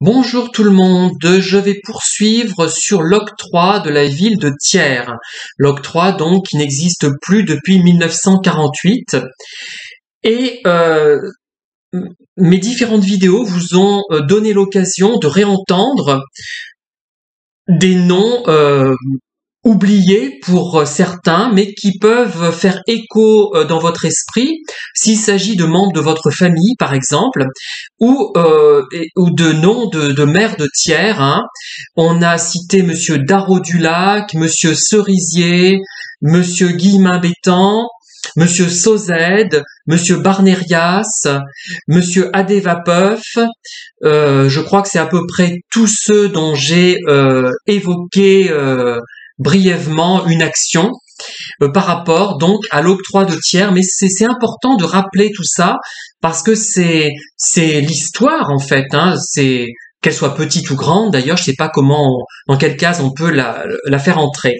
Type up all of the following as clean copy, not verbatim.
Bonjour tout le monde, je vais poursuivre sur l'octroi de la ville de Thiers. L'octroi donc qui n'existe plus depuis 1948. Et mes différentes vidéos vous ont donné l'occasion de réentendre des noms oubliés pour certains, mais qui peuvent faire écho dans votre esprit s'il s'agit de membres de votre famille, par exemple, ou de noms de maires de Thiers. Hein. On a cité Monsieur Darro du Lac, Monsieur Cerisier, Monsieur Guillemin-Bétan, Monsieur Sauzède, Monsieur Barnérias, Monsieur Adévapeuf. Je crois que c'est à peu près tous ceux dont j'ai évoqué brièvement une action par rapport donc à l'octroi de Thiers, mais c'est important de rappeler tout ça parce que c'est l'histoire en fait, hein, c'est qu'elle soit petite ou grande. D'ailleurs, je sais pas dans quelle case on peut la faire entrer.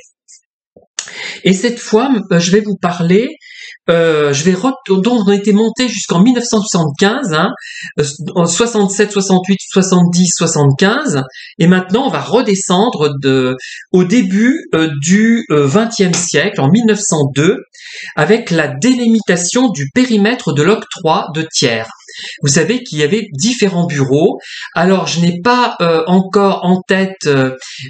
Et cette fois, je vais vous parler. Donc on était monté jusqu'en 1975, hein, 67, 68, 70, 75, et maintenant on va redescendre au début du XXe siècle, en 1902, avec la délimitation du périmètre de l'octroi de Thiers. Vous savez qu'il y avait différents bureaux. Alors, je n'ai pas encore en tête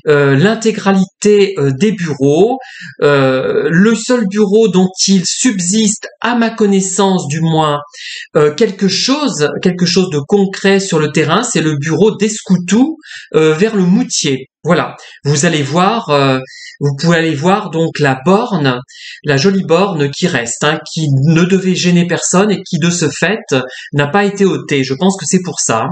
l'intégralité des bureaux. Le seul bureau dont il subsiste, à ma connaissance du moins, quelque chose de concret sur le terrain, c'est le bureau d'Escoutou vers le Moutier. Voilà. Vous pouvez aller voir donc la borne, la jolie borne qui reste, hein, qui ne devait gêner personne et qui de ce fait n'a pas été ôtée. Je pense que c'est pour ça.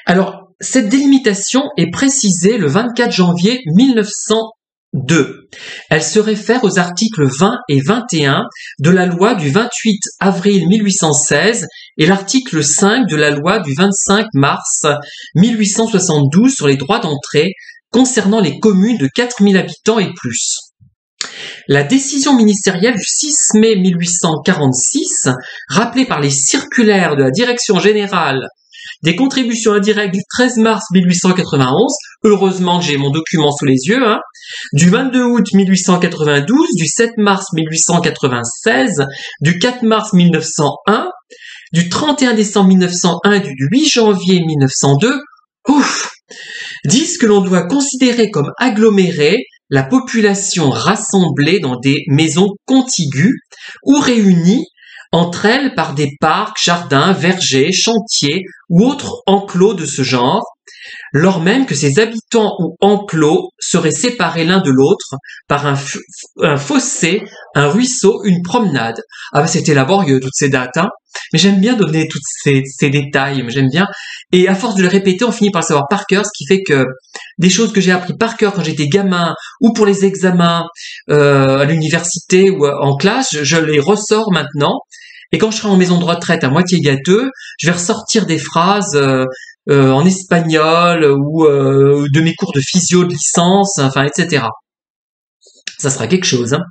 Alors, cette délimitation est précisée le 24 janvier 1902. Elle se réfère aux articles 20 et 21 de la loi du 28 avril 1816 et l'article 5 de la loi du 25 mars 1872 sur les droits d'entrée concernant les communes de 4000 habitants et plus. La décision ministérielle du 6 mai 1846, rappelée par les circulaires de la Direction générale des contributions indirectes du 13 mars 1891, heureusement que j'ai mon document sous les yeux, hein, du 22 août 1892, du 7 mars 1896, du 4 mars 1901, du 31 décembre 1901 et du 8 janvier 1902, disent que l'on doit considérer comme agglomérée la population rassemblée dans des maisons contiguës ou réunies entre elles par des parcs, jardins, vergers, chantiers ou autres enclos de ce genre, lors même que ces habitants ou enclos seraient séparés l'un de l'autre par un fossé, un ruisseau, une promenade. Ah ben c'était laborieux toutes ces dates, hein. Mais j'aime bien donner tous ces détails, j'aime bien. Et à force de les répéter, on finit par le savoir par cœur, ce qui fait que des choses que j'ai appris par cœur quand j'étais gamin ou pour les examens à l'université ou en classe, je les ressors maintenant. Et quand je serai en maison de retraite à moitié gâteux, je vais ressortir des phrases en espagnol ou de mes cours de physio de licence, enfin, etc. Ça sera quelque chose, hein.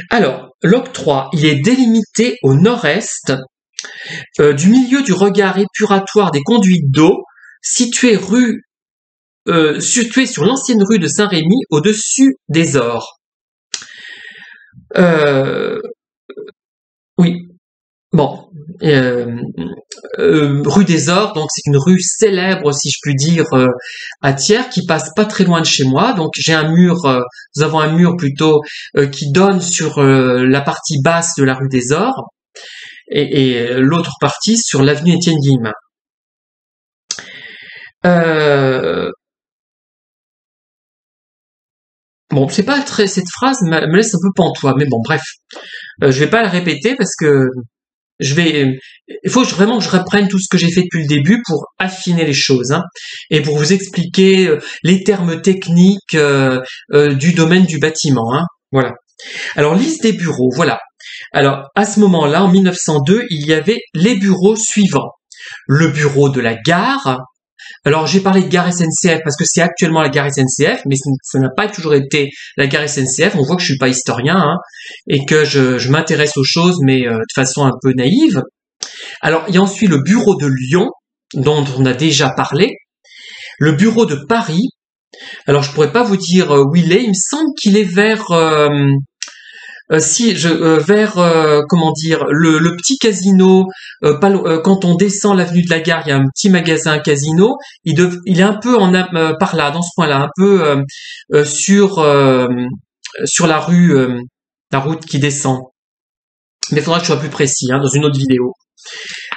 Alors, l'octroi, il est délimité au nord-est du milieu du regard épuratoire des conduites d'eau, situé sur l'ancienne rue de Saint-Rémy, au-dessus des Ors. Oui. Bon, rue des Ors, donc c'est une rue célèbre, si je puis dire, à Thiers, qui passe pas très loin de chez moi. Donc j'ai un mur, nous avons un mur plutôt qui donne sur la partie basse de la rue des Ors et l'autre partie sur l'avenue Étienne Guillemin. Bon, c'est pas très, cette phrase me laisse un peu pantois, mais bon, bref, je vais pas la répéter parce que il faut vraiment que je reprenne tout ce que j'ai fait depuis le début pour affiner les choses, hein, et pour vous expliquer les termes techniques du domaine du bâtiment, hein, voilà. Alors, liste des bureaux, voilà. Alors, à ce moment-là, en 1902, il y avait les bureaux suivants. Le bureau de la gare. Alors, j'ai parlé de gare SNCF parce que c'est actuellement la gare SNCF, mais ça n'a pas toujours été la gare SNCF. On voit que je suis pas historien, hein, et que je m'intéresse aux choses, mais de façon un peu naïve. Alors, il y a ensuite le bureau de Lyon, dont on a déjà parlé. Le bureau de Paris, alors je pourrais pas vous dire où il est, il me semble qu'il est vers comment dire, le petit casino, quand on descend l'avenue de la Gare, il y a un petit magasin casino, il est un peu par là, dans ce coin-là, un peu sur la route qui descend. Mais il faudra que je sois plus précis, dans une autre vidéo.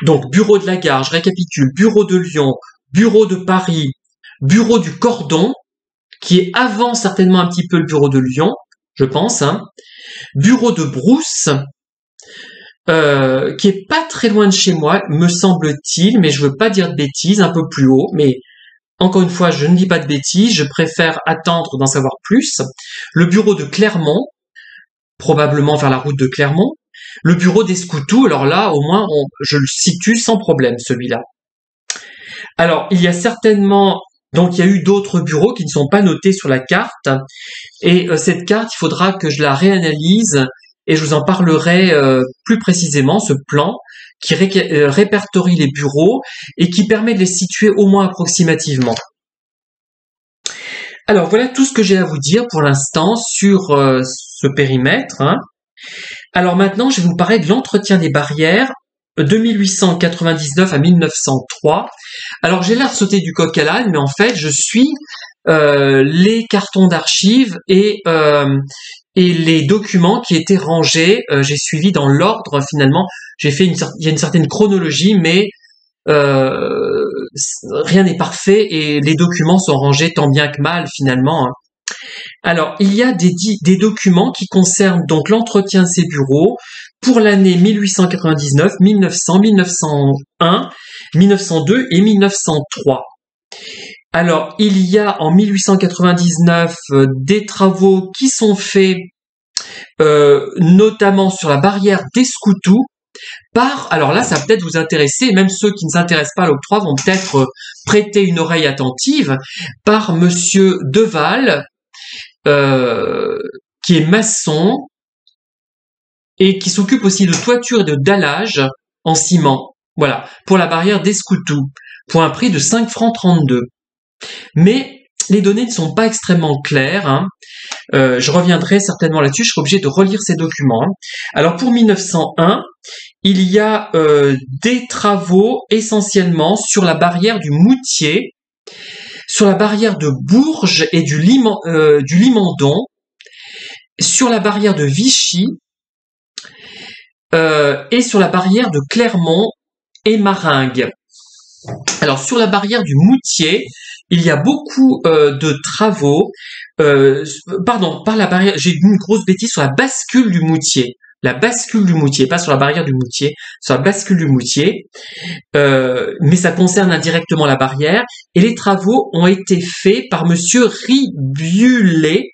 Donc, bureau de la Gare, je récapitule, bureau de Lyon, bureau de Paris, bureau du Cordon, qui est avant certainement un petit peu le bureau de Lyon, je pense, bureau de Brousse, qui est pas très loin de chez moi, me semble-t-il, mais je veux pas dire de bêtises, un peu plus haut, mais encore une fois, je ne dis pas de bêtises, je préfère attendre d'en savoir plus. Le bureau de Clermont, probablement vers la route de Clermont. Le bureau d'Escoutou, alors là, au moins, je le situe sans problème, celui-là. Alors, il y a certainement, donc il y a eu d'autres bureaux qui ne sont pas notés sur la carte, et cette carte, il faudra que je la réanalyse, et je vous en parlerai plus précisément, ce plan qui répertorie les bureaux et qui permet de les situer au moins approximativement. Alors, voilà tout ce que j'ai à vous dire pour l'instant sur ce périmètre. Alors maintenant, je vais vous parler de l'entretien des barrières de 1899 à 1903. Alors j'ai l'air de sauter du coq à l'âne, mais en fait je suis les cartons d'archives et les documents qui étaient rangés. J'ai suivi dans l'ordre finalement. Il y a une certaine chronologie, mais rien n'est parfait et les documents sont rangés tant bien que mal finalement. Alors, il y a des documents qui concernent donc l'entretien de ces bureaux pour l'année 1899, 1900, 1901, 1902 et 1903. Alors, il y a en 1899 des travaux qui sont faits notamment sur la barrière d'Escoutou alors là, ça va peut-être vous intéresser, même ceux qui ne s'intéressent pas à l'octroi vont peut-être prêter une oreille attentive, par Monsieur Deval, qui est maçon et qui s'occupe aussi de toiture et de dallage en ciment. Voilà, pour la barrière d'Escoutou, pour un prix de 5 francs 32. Mais les données ne sont pas extrêmement claires. Je reviendrai certainement là-dessus, je serai obligé de relire ces documents. Alors pour 1901, il y a des travaux essentiellement sur la barrière du Moutier, sur la barrière de Bourges et du Limandon, sur la barrière de Vichy et sur la barrière de Clermont et Maringues. Alors sur la barrière du Moutier, il y a beaucoup de travaux. Par la barrière, j'ai une grosse bêtise sur la bascule du Moutier. La bascule du Moutier, pas sur la barrière du Moutier, sur la bascule du Moutier, mais ça concerne indirectement la barrière, et les travaux ont été faits par Monsieur Ribulet.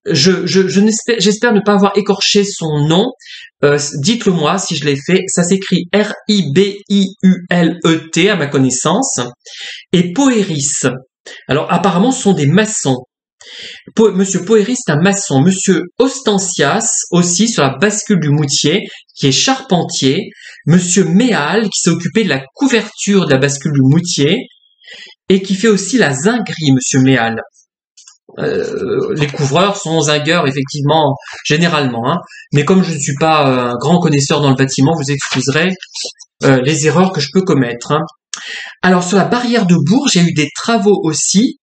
J'espère ne pas avoir écorché son nom, dites-le moi si je l'ai fait, ça s'écrit Ribiulet à ma connaissance, et Poéris. Alors apparemment ce sont des maçons. Monsieur Poéris est un maçon. Monsieur Ostancias, aussi sur la bascule du Moutier, qui est charpentier. Monsieur Méal, qui s'est occupé de la couverture de la bascule du Moutier, et qui fait aussi la zinguerie, Monsieur Méal. Les couvreurs sont zingueurs, effectivement, généralement. Mais comme je ne suis pas un grand connaisseur dans le bâtiment, vous excuserez les erreurs que je peux commettre. Alors, sur la barrière de Bourges, il y a eu des travaux aussi,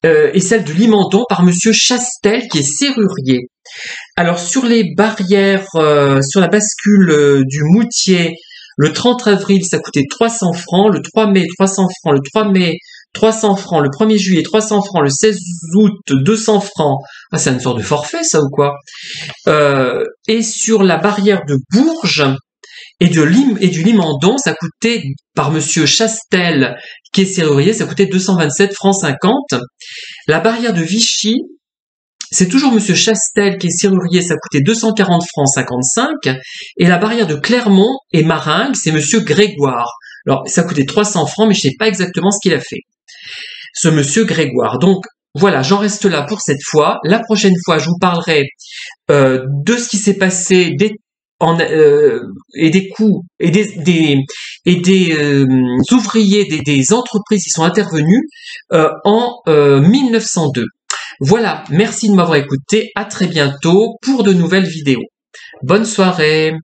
et celle de Limandon par Monsieur Chastel, qui est serrurier. Alors sur les barrières, sur la bascule du Moutier, le 30 avril ça coûtait 300 francs, le 3 mai 300 francs, le 3 mai 300 francs, le 1er juillet 300 francs, le 16 août 200 francs. Ah, c'est une sorte de forfait ça ou quoi? Et sur la barrière de Bourges et du Limandon, ça coûtait, par Monsieur Chastel, qui est serrurier, ça coûtait 227 francs 50. La barrière de Vichy, c'est toujours Monsieur Chastel, qui est serrurier, ça coûtait 240 francs 55. Et la barrière de Clermont et Maringues, c'est Monsieur Grégoire. Alors, ça coûtait 300 francs, mais je ne sais pas exactement ce qu'il a fait, ce Monsieur Grégoire. Donc, voilà, j'en reste là pour cette fois. La prochaine fois, je vous parlerai de ce qui s'est passé et des coûts et et des ouvriers des entreprises qui sont intervenus en 1902. Voilà, merci de m'avoir écouté, à très bientôt pour de nouvelles vidéos. Bonne soirée.